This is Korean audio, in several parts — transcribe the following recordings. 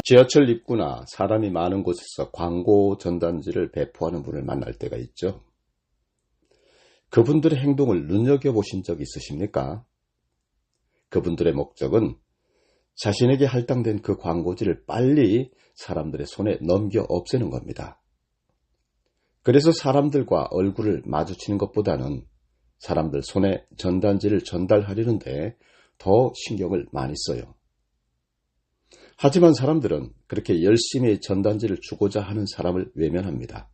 지하철 입구나 사람이 많은 곳에서 광고 전단지를 배포하는 분을 만날 때가 있죠. 그분들의 행동을 눈여겨보신 적 있으십니까? 그분들의 목적은 자신에게 할당된 그 광고지를 빨리 사람들의 손에 넘겨 없애는 겁니다. 그래서 사람들과 얼굴을 마주치는 것보다는 사람들 손에 전단지를 전달하려는데 더 신경을 많이 써요. 하지만 사람들은 그렇게 열심히 전단지를 주고자 하는 사람을 외면합니다.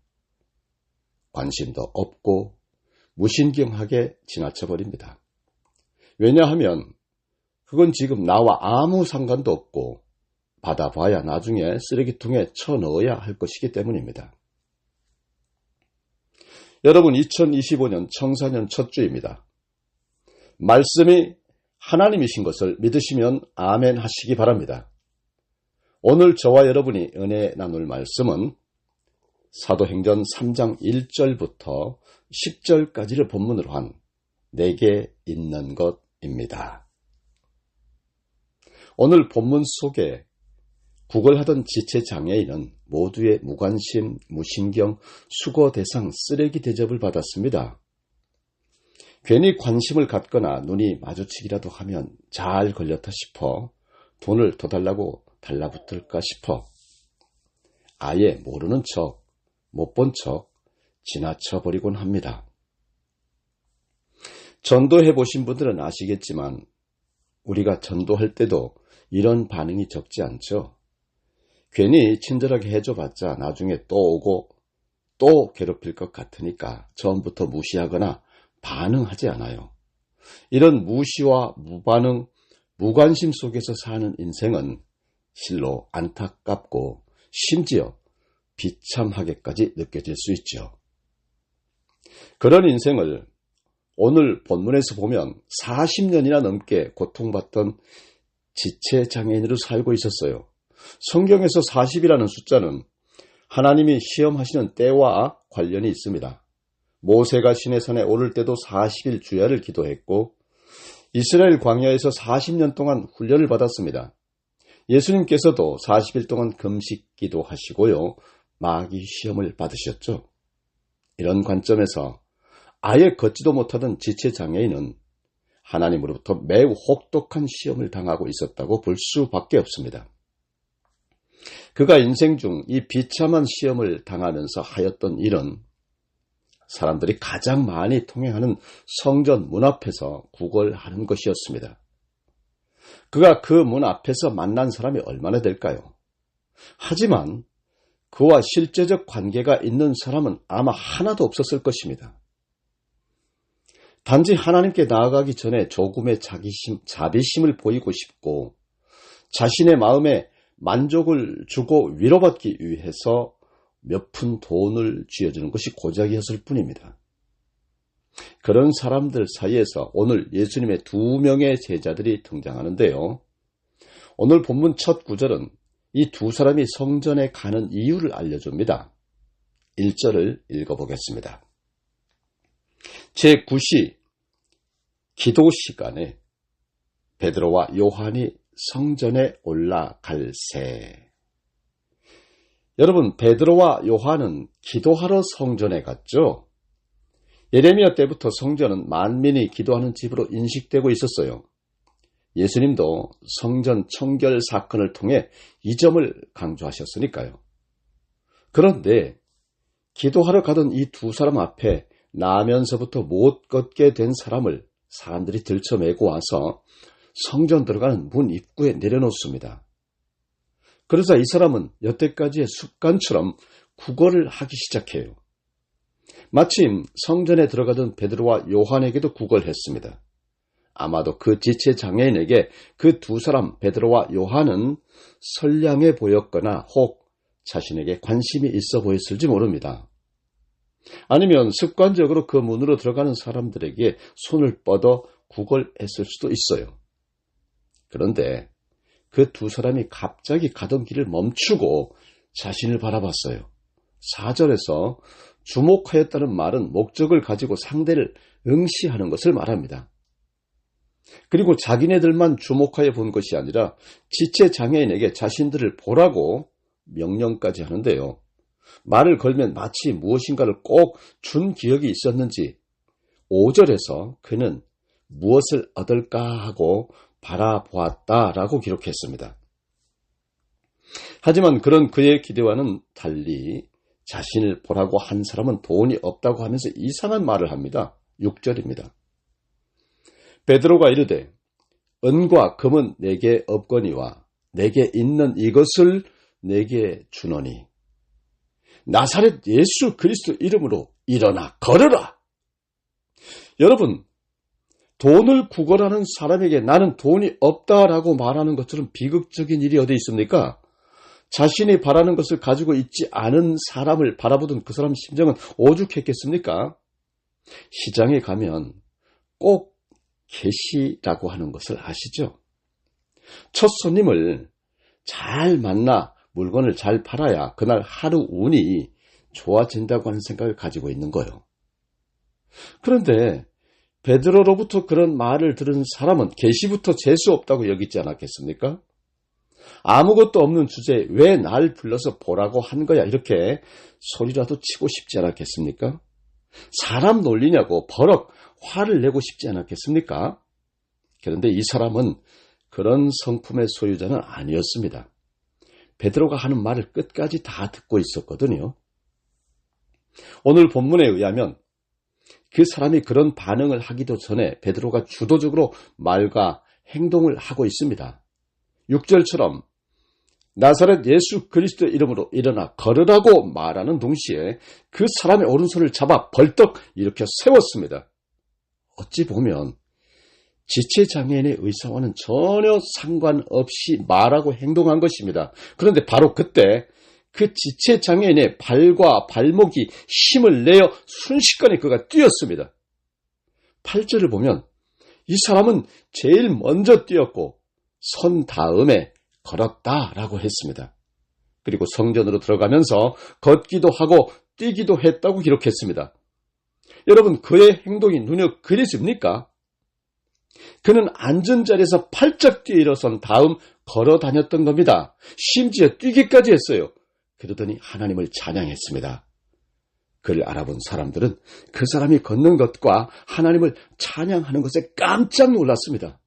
관심도 없고 무신경하게 지나쳐버립니다. 왜냐하면 그건 지금 나와 아무 상관도 없고 받아봐야 나중에 쓰레기통에 쳐넣어야 할 것이기 때문입니다. 여러분, 2025년 청사년 첫 주입니다. 말씀이 하나님이신 것을 믿으시면 아멘 하시기 바랍니다. 오늘 저와 여러분이 은혜 나눌 말씀은 사도행전 3장 1절부터 10절까지를 본문으로 한 내게 있는 것입니다. 오늘 본문 속에 구걸하던 지체장애인은 모두의 무관심, 무신경, 수거 대상, 쓰레기 대접을 받았습니다. 괜히 관심을 갖거나 눈이 마주치기라도 하면 잘 걸렸다 싶어 돈을 더 달라고 달라붙을까 싶어 아예 모르는 척, 못 본 척 지나쳐버리곤 합니다. 전도해 보신 분들은 아시겠지만 우리가 전도할 때도 이런 반응이 적지 않죠. 괜히 친절하게 해줘봤자 나중에 또 오고 또 괴롭힐 것 같으니까 처음부터 무시하거나 반응하지 않아요. 이런 무시와 무반응, 무관심 속에서 사는 인생은 실로 안타깝고 심지어 비참하게까지 느껴질 수 있죠. 그런 인생을 오늘 본문에서 보면 40년이나 넘게 고통받던 지체장애인으로 살고 있었어요. 성경에서 40이라는 숫자는 하나님이 시험하시는 때와 관련이 있습니다. 모세가 시내산에 오를 때도 40일 주야를 기도했고 이스라엘 광야에서 40년 동안 훈련을 받았습니다. 예수님께서도 40일 동안 금식 기도하시고요. 마귀 시험을 받으셨죠. 이런 관점에서 아예 걷지도 못하던 지체장애인은 하나님으로부터 매우 혹독한 시험을 당하고 있었다고 볼 수밖에 없습니다. 그가 인생 중 이 비참한 시험을 당하면서 하였던 일은 사람들이 가장 많이 통행하는 성전 문 앞에서 구걸하는 것이었습니다. 그가 그 문 앞에서 만난 사람이 얼마나 될까요? 하지만 그와 실제적 관계가 있는 사람은 아마 하나도 없었을 것입니다. 단지 하나님께 나아가기 전에 조금의 자비심을 보이고 싶고 자신의 마음에 만족을 주고 위로받기 위해서 몇 푼 돈을 쥐어주는 것이 고작이었을 뿐입니다. 그런 사람들 사이에서 오늘 예수님의 2명의 제자들이 등장하는데요. 오늘 본문 첫 구절은 이 두 사람이 성전에 가는 이유를 알려줍니다. 1절을 읽어보겠습니다. 제9시 기도 시간에 베드로와 요한이 성전에 올라갈새. 여러분, 베드로와 요한은 기도하러 성전에 갔죠. 예레미야 때부터 성전은 만민이 기도하는 집으로 인식되고 있었어요. 예수님도 성전 청결 사건을 통해 이 점을 강조하셨으니까요. 그런데 기도하러 가던 이 두 사람 앞에 나면서부터 못 걷게 된 사람을 사람들이 들쳐매고 와서 성전 들어가는 문 입구에 내려놓습니다. 그러자 이 사람은 여태까지의 습관처럼 구걸을 하기 시작해요. 마침 성전에 들어가던 베드로와 요한에게도 구걸했습니다. 아마도 그 지체장애인에게 그 두 사람 베드로와 요한은 선량해 보였거나 혹 자신에게 관심이 있어 보였을지 모릅니다. 아니면 습관적으로 그 문으로 들어가는 사람들에게 손을 뻗어 구걸했을 수도 있어요. 그런데 그 두 사람이 갑자기 가던 길을 멈추고 자신을 바라봤어요. 4절에서 주목하였다는 말은 목적을 가지고 상대를 응시하는 것을 말합니다. 그리고 자기네들만 주목하여 본 것이 아니라 지체장애인에게 자신들을 보라고 명령까지 하는데요. 말을 걸면 마치 무엇인가를 꼭 준 기억이 있었는지 5절에서 그는 무엇을 얻을까 하고 바라보았다라고 기록했습니다. 하지만 그런 그의 기대와는 달리 자신을 보라고 한 사람은 돈이 없다고 하면서 이상한 말을 합니다. 6절입니다. 베드로가 이르되 은과 금은 내게 없거니와 내게 있는 이것을 내게 주노니 나사렛 예수 그리스도 이름으로 일어나 걸어라. 여러분, 돈을 구걸하는 사람에게 나는 돈이 없다라고 말하는 것처럼 비극적인 일이 어디 있습니까? 자신이 바라는 것을 가지고 있지 않은 사람을 바라보던 그 사람 심정은 오죽했겠습니까? 시장에 가면 꼭 계시라고 하는 것을 아시죠? 첫 손님을 잘 만나 물건을 잘 팔아야 그날 하루 운이 좋아진다고 하는 생각을 가지고 있는 거예요. 그런데 베드로로부터 그런 말을 들은 사람은 계시부터 재수 없다고 여기지 않았겠습니까? 아무것도 없는 주제에 왜 날 불러서 보라고 한 거야 이렇게 소리라도 치고 싶지 않았겠습니까? 사람 놀리냐고 버럭 화를 내고 싶지 않았겠습니까? 그런데 이 사람은 그런 성품의 소유자는 아니었습니다. 베드로가 하는 말을 끝까지 다 듣고 있었거든요. 오늘 본문에 의하면 그 사람이 그런 반응을 하기도 전에 베드로가 주도적으로 말과 행동을 하고 있습니다. 6절처럼 나사렛 예수 그리스도 이름으로 일어나 걸으라고 말하는 동시에 그 사람의 오른손을 잡아 벌떡 일으켜 세웠습니다. 어찌 보면 지체장애인의 의사와는 전혀 상관없이 말하고 행동한 것입니다. 그런데 바로 그때 그 지체장애인의 발과 발목이 힘을 내어 순식간에 그가 뛰었습니다. 8절을 보면 이 사람은 제일 먼저 뛰었고 선 다음에 걸었다라고 했습니다. 그리고 성전으로 들어가면서 걷기도 하고 뛰기도 했다고 기록했습니다. 여러분, 그의 행동이 눈에 그려집니까? 그는 앉은 자리에서 팔짝 뛰어 일어선 다음 걸어 다녔던 겁니다. 심지어 뛰기까지 했어요. 그러더니 하나님을 찬양했습니다. 그를 알아본 사람들은 그 사람이 걷는 것과 하나님을 찬양하는 것에 깜짝 놀랐습니다.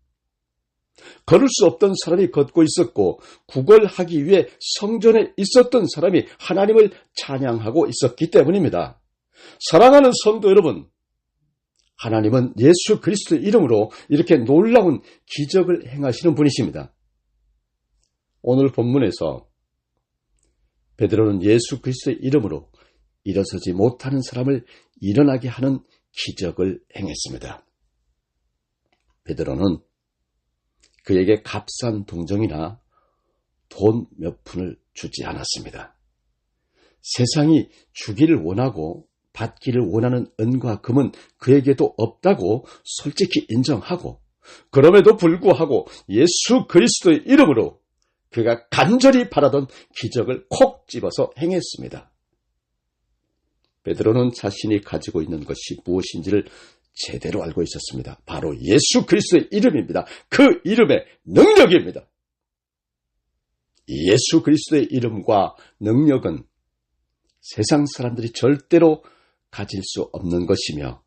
걸을 수 없던 사람이 걷고 있었고 구걸하기 위해 성전에 있었던 사람이 하나님을 찬양하고 있었기 때문입니다. 사랑하는 성도 여러분, 하나님은 예수 그리스도의 이름으로 이렇게 놀라운 기적을 행하시는 분이십니다. 오늘 본문에서 베드로는 예수 그리스도의 이름으로 일어서지 못하는 사람을 일어나게 하는 기적을 행했습니다. 베드로는 그에게 값싼 동정이나 돈 몇 푼을 주지 않았습니다. 세상이 주기를 원하고 받기를 원하는 은과 금은 그에게도 없다고 솔직히 인정하고 그럼에도 불구하고 예수 그리스도의 이름으로 그가 간절히 바라던 기적을 콕 집어서 행했습니다. 베드로는 자신이 가지고 있는 것이 무엇인지를 제대로 알고 있었습니다. 바로 예수 그리스도의 이름입니다. 그 이름의 능력입니다. 예수 그리스도의 이름과 능력은 세상 사람들이 절대로 가질 수 없는 것이며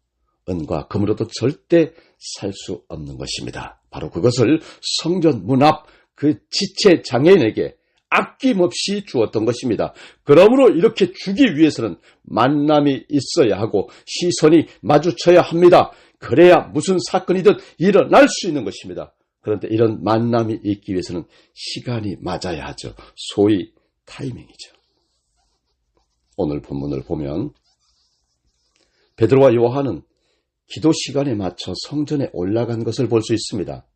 은과 금으로도 절대 살 수 없는 것입니다. 바로 그것을 성전 문 앞 그 지체 장애인에게 아낌없이 주었던 것입니다. 그러므로 이렇게 주기 위해서는 만남이 있어야 하고 시선이 마주쳐야 합니다. 그래야 무슨 사건이든 일어날 수 있는 것입니다. 그런데 이런 만남이 있기 위해서는 시간이 맞아야 하죠. 소위 타이밍이죠. 오늘 본문을 보면 베드로와 요한은 기도 시간에 맞춰 성전에 올라간 것을 볼 수 있습니다.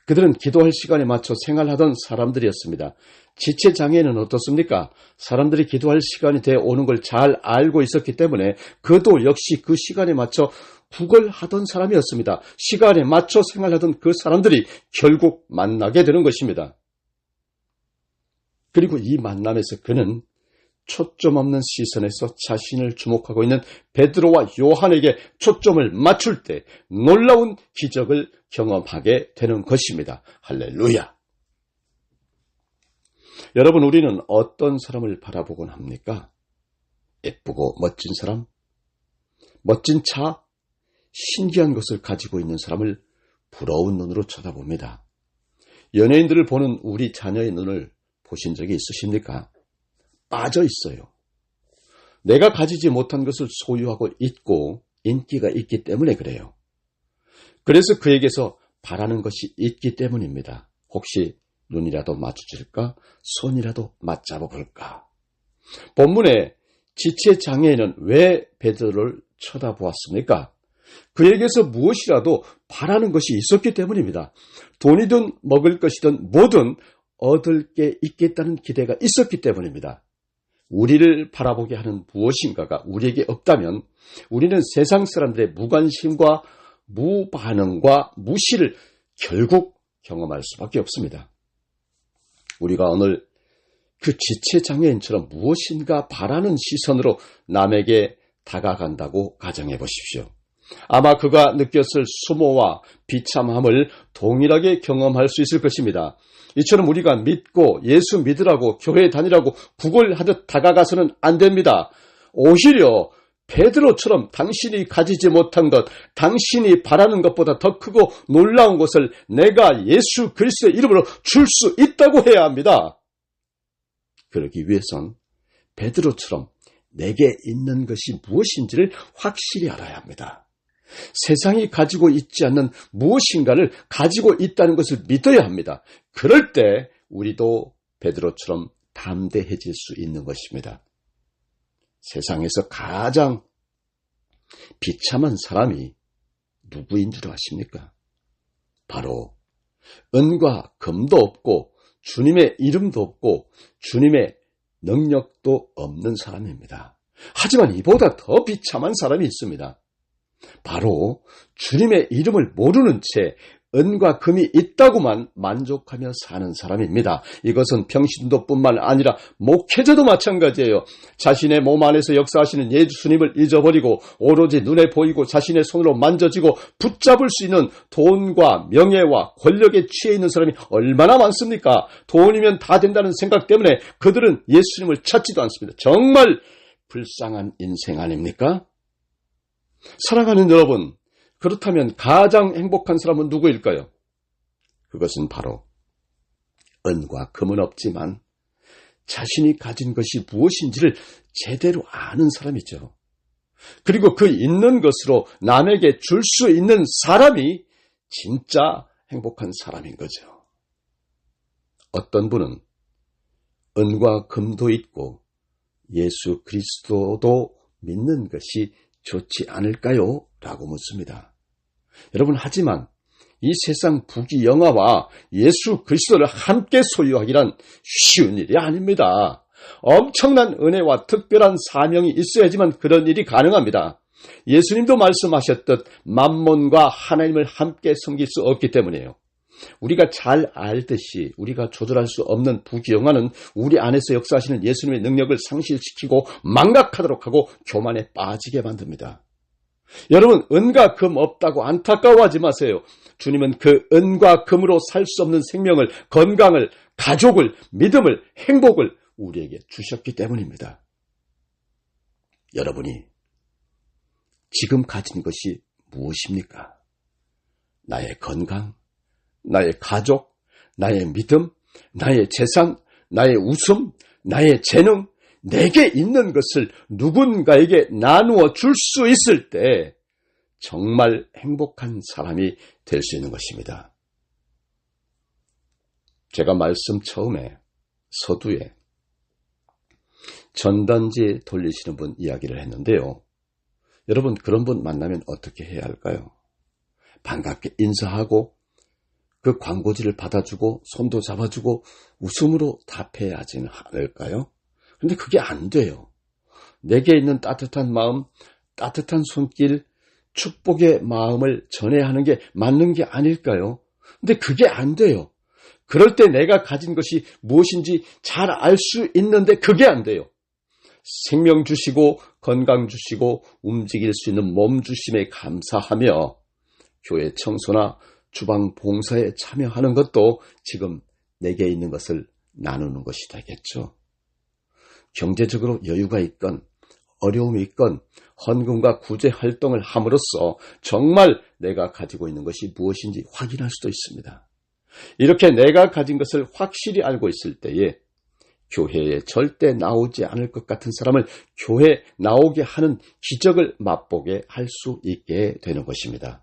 그들은 기도할 시간에 맞춰 생활하던 사람들이었습니다. 지체장애인은 어떻습니까? 사람들이 기도할 시간이 되어 오는 걸 잘 알고 있었기 때문에 그도 역시 그 시간에 맞춰 구걸하던 사람이었습니다. 시간에 맞춰 생활하던 그 사람들이 결국 만나게 되는 것입니다. 그리고 이 만남에서 그는 초점 없는 시선에서 자신을 주목하고 있는 베드로와 요한에게 초점을 맞출 때 놀라운 기적을 경험하게 되는 것입니다. 할렐루야. 여러분, 우리는 어떤 사람을 바라보곤 합니까? 예쁘고 멋진 사람, 멋진 차, 신기한 것을 가지고 있는 사람을 부러운 눈으로 쳐다봅니다. 연예인들을 보는 우리 자녀의 눈을 보신 적이 있으십니까? 빠져 있어요. 내가 가지지 못한 것을 소유하고 있고 인기가 있기 때문에 그래요. 그래서 그에게서 바라는 것이 있기 때문입니다. 혹시 눈이라도 마주칠까? 손이라도 맞잡아 볼까? 본문에 지체장애인은 왜 베드로를 쳐다보았습니까? 그에게서 무엇이라도 바라는 것이 있었기 때문입니다. 돈이든 먹을 것이든 뭐든 얻을 게 있겠다는 기대가 있었기 때문입니다. 우리를 바라보게 하는 무엇인가가 우리에게 없다면 우리는 세상 사람들의 무관심과 무반응과 무시를 결국 경험할 수밖에 없습니다. 우리가 오늘 그 지체장애인처럼 무엇인가 바라는 시선으로 남에게 다가간다고 가정해 보십시오. 아마 그가 느꼈을 수모와 비참함을 동일하게 경험할 수 있을 것입니다. 이처럼 우리가 믿고 예수 믿으라고 교회 다니라고 구걸하듯 다가가서는 안 됩니다. 오히려 베드로처럼 당신이 가지지 못한 것, 당신이 바라는 것보다 더 크고 놀라운 것을 내가 예수 그리스도의 이름으로 줄 수 있다고 해야 합니다. 그러기 위해선 베드로처럼 내게 있는 것이 무엇인지를 확실히 알아야 합니다. 세상이 가지고 있지 않는 무엇인가를 가지고 있다는 것을 믿어야 합니다. 그럴 때 우리도 베드로처럼 담대해질 수 있는 것입니다. 세상에서 가장 비참한 사람이 누구인 줄 아십니까? 바로 은과 금도 없고 주님의 이름도 없고 주님의 능력도 없는 사람입니다. 하지만 이보다 더 비참한 사람이 있습니다. 바로 주님의 이름을 모르는 채 은과 금이 있다고만 만족하며 사는 사람입니다. 이것은 평신도뿐만 아니라 목회자도 마찬가지예요. 자신의 몸 안에서 역사하시는 예수님을 잊어버리고 오로지 눈에 보이고 자신의 손으로 만져지고 붙잡을 수 있는 돈과 명예와 권력에 취해 있는 사람이 얼마나 많습니까? 돈이면 다 된다는 생각 때문에 그들은 예수님을 찾지도 않습니다. 정말 불쌍한 인생 아닙니까? 사랑하는 여러분, 그렇다면 가장 행복한 사람은 누구일까요? 그것은 바로 은과 금은 없지만 자신이 가진 것이 무엇인지를 제대로 아는 사람이죠. 그리고 그 있는 것으로 남에게 줄 수 있는 사람이 진짜 행복한 사람인 거죠. 어떤 분은 은과 금도 있고 예수 그리스도도 믿는 것이 좋지 않을까요? 라고 묻습니다. 여러분, 하지만 이 세상 부귀영화와 예수 그리스도를 함께 소유하기란 쉬운 일이 아닙니다. 엄청난 은혜와 특별한 사명이 있어야지만 그런 일이 가능합니다. 예수님도 말씀하셨듯 만몬과 하나님을 함께 섬길 수 없기 때문이에요. 우리가 잘 알듯이 우리가 조절할 수 없는 부귀영화는 우리 안에서 역사하시는 예수님의 능력을 상실시키고 망각하도록 하고 교만에 빠지게 만듭니다. 여러분, 은과 금 없다고 안타까워하지 마세요. 주님은 그 은과 금으로 살 수 없는 생명을, 건강을, 가족을, 믿음을, 행복을 우리에게 주셨기 때문입니다. 여러분이 지금 가진 것이 무엇입니까? 나의 건강, 나의 가족, 나의 믿음, 나의 재산, 나의 웃음, 나의 재능, 내게 있는 것을 누군가에게 나누어 줄 수 있을 때 정말 행복한 사람이 될 수 있는 것입니다. 제가 말씀 처음에 서두에 전단지 돌리시는 분 이야기를 했는데요. 여러분, 그런 분 만나면 어떻게 해야 할까요? 반갑게 인사하고 그 광고지를 받아주고 손도 잡아주고 웃음으로 답해야 하지는 않을까요? 근데 그게 안 돼요. 내게 있는 따뜻한 마음, 따뜻한 손길, 축복의 마음을 전해야 하는 게 맞는 게 아닐까요? 근데 그게 안 돼요. 그럴 때 내가 가진 것이 무엇인지 잘 알 수 있는데 그게 안 돼요. 생명 주시고 건강 주시고 움직일 수 있는 몸 주심에 감사하며 교회 청소나 주방 봉사에 참여하는 것도 지금 내게 있는 것을 나누는 것이 되겠죠. 경제적으로 여유가 있건 어려움이 있건 헌금과 구제 활동을 함으로써 정말 내가 가지고 있는 것이 무엇인지 확인할 수도 있습니다. 이렇게 내가 가진 것을 확실히 알고 있을 때에 교회에 절대 나오지 않을 것 같은 사람을 교회에 나오게 하는 기적을 맛보게 할 수 있게 되는 것입니다.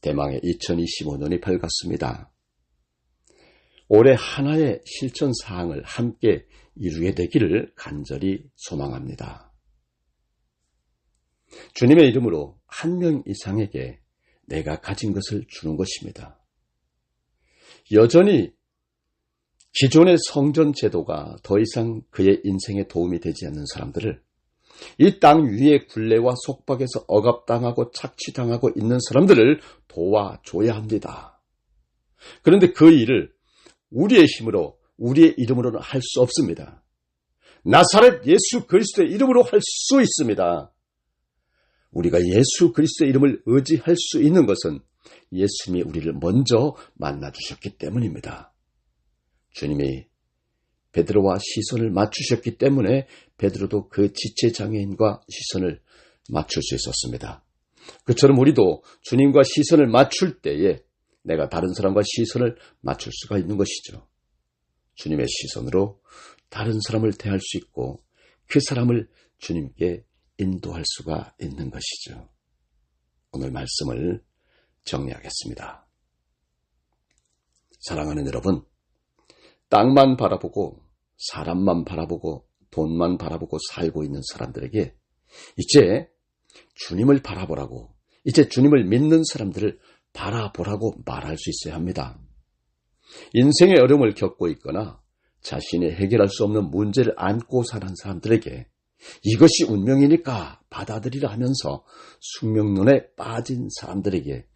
대망의 2025년이 밝았습니다. 올해 하나의 실천 사항을 함께 이루게 되기를 간절히 소망합니다. 주님의 이름으로 한 명 이상에게 내가 가진 것을 주는 것입니다. 여전히 기존의 성전 제도가 더 이상 그의 인생에 도움이 되지 않는 사람들을, 이 땅 위의 굴레와 속박에서 억압당하고 착취당하고 있는 사람들을 도와줘야 합니다. 그런데 그 일을 우리의 힘으로, 우리의 이름으로는 할 수 없습니다. 나사렛 예수 그리스도의 이름으로 할 수 있습니다. 우리가 예수 그리스도의 이름을 의지할 수 있는 것은 예수님이 우리를 먼저 만나주셨기 때문입니다. 주님이 베드로와 시선을 맞추셨기 때문에 베드로도 그 지체장애인과 시선을 맞출 수 있었습니다. 그처럼 우리도 주님과 시선을 맞출 때에 내가 다른 사람과 시선을 맞출 수가 있는 것이죠. 주님의 시선으로 다른 사람을 대할 수 있고 그 사람을 주님께 인도할 수가 있는 것이죠. 오늘 말씀을 정리하겠습니다. 사랑하는 여러분, 땅만 바라보고 사람만 바라보고 돈만 바라보고 살고 있는 사람들에게 이제 주님을 바라보라고, 이제 주님을 믿는 사람들을 바라보라고 말할 수 있어야 합니다. 인생의 어려움을 겪고 있거나 자신이 해결할 수 없는 문제를 안고 사는 사람들에게 이것이 운명이니까 받아들이라 하면서 숙명론에 빠진 사람들에게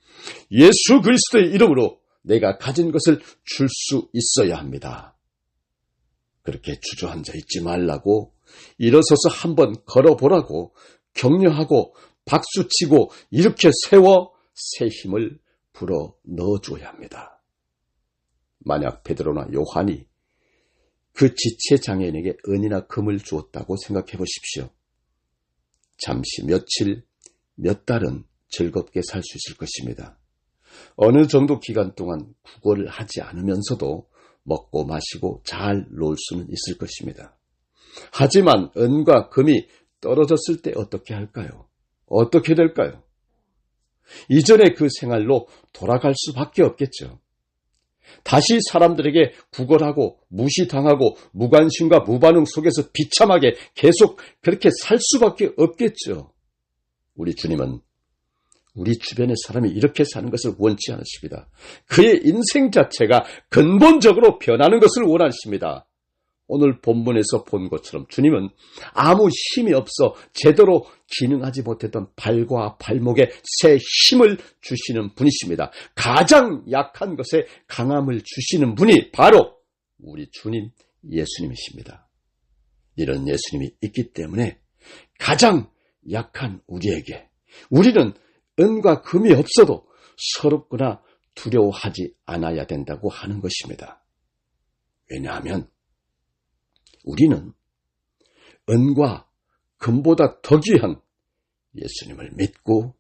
예수 그리스도의 이름으로 내가 가진 것을 줄 수 있어야 합니다. 그렇게 주저앉아 있지 말라고, 일어서서 한번 걸어보라고 격려하고 박수치고 일으켜 세워 새 힘을 불어 넣어줘야 합니다. 만약 베드로나 요한이 그 지체장애인에게 은이나 금을 주었다고 생각해 보십시오. 잠시 며칠, 몇 달은 즐겁게 살 수 있을 것입니다. 어느 정도 기간 동안 구걸을 하지 않으면서도 먹고 마시고 잘 놀 수는 있을 것입니다. 하지만 은과 금이 떨어졌을 때 어떻게 할까요? 어떻게 될까요? 이전의 그 생활로 돌아갈 수밖에 없겠죠. 다시 사람들에게 구걸하고 무시당하고 무관심과 무반응 속에서 비참하게 계속 그렇게 살 수밖에 없겠죠. 우리 주님은 우리 주변의 사람이 이렇게 사는 것을 원치 않으십니다. 그의 인생 자체가 근본적으로 변하는 것을 원하십니다. 오늘 본문에서 본 것처럼 주님은 아무 힘이 없어 제대로 기능하지 못했던 발과 발목에 새 힘을 주시는 분이십니다. 가장 약한 것에 강함을 주시는 분이 바로 우리 주님 예수님이십니다. 이런 예수님이 있기 때문에 가장 약한 우리에게, 우리는 은과 금이 없어도 서럽거나 두려워하지 않아야 된다고 하는 것입니다. 왜냐하면 우리는 은과 금보다 더 귀한 예수님을 믿고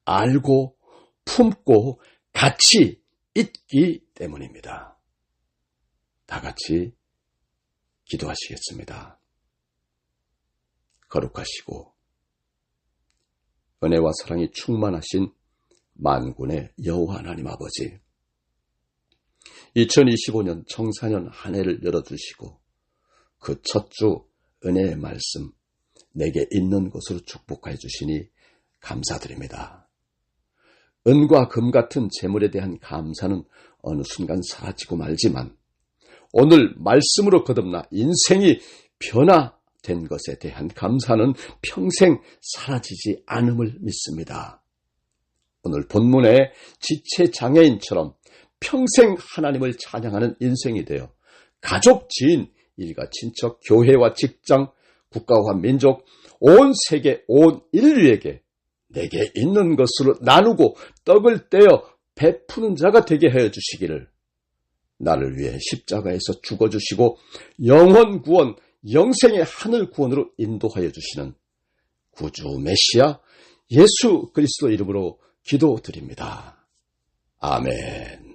알고 품고 같이 있기 때문입니다. 다 같이 기도하시겠습니다. 거룩하시고 은혜와 사랑이 충만하신 만군의 여호와 하나님 아버지, 2025년 청사년 한 해를 열어주시고 그 첫 주 은혜의 말씀 내게 있는 곳으로 축복해 주시니 감사드립니다. 은과 금 같은 재물에 대한 감사는 어느 순간 사라지고 말지만 오늘 말씀으로 거듭나 인생이 변화된 것에 대한 감사는 평생 사라지지 않음을 믿습니다. 오늘 본문의 지체장애인처럼 평생 하나님을 찬양하는 인생이 되어 가족, 지인, 일가, 친척, 교회와 직장, 국가와 민족, 온 세계, 온 인류에게 내게 있는 것으로 나누고 떡을 떼어 베푸는 자가 되게 하여 주시기를, 나를 위해 십자가에서 죽어주시고 영원 구원, 영생의 하늘 구원으로 인도하여 주시는 구주 메시아 예수 그리스도 이름으로 기도드립니다. 아멘.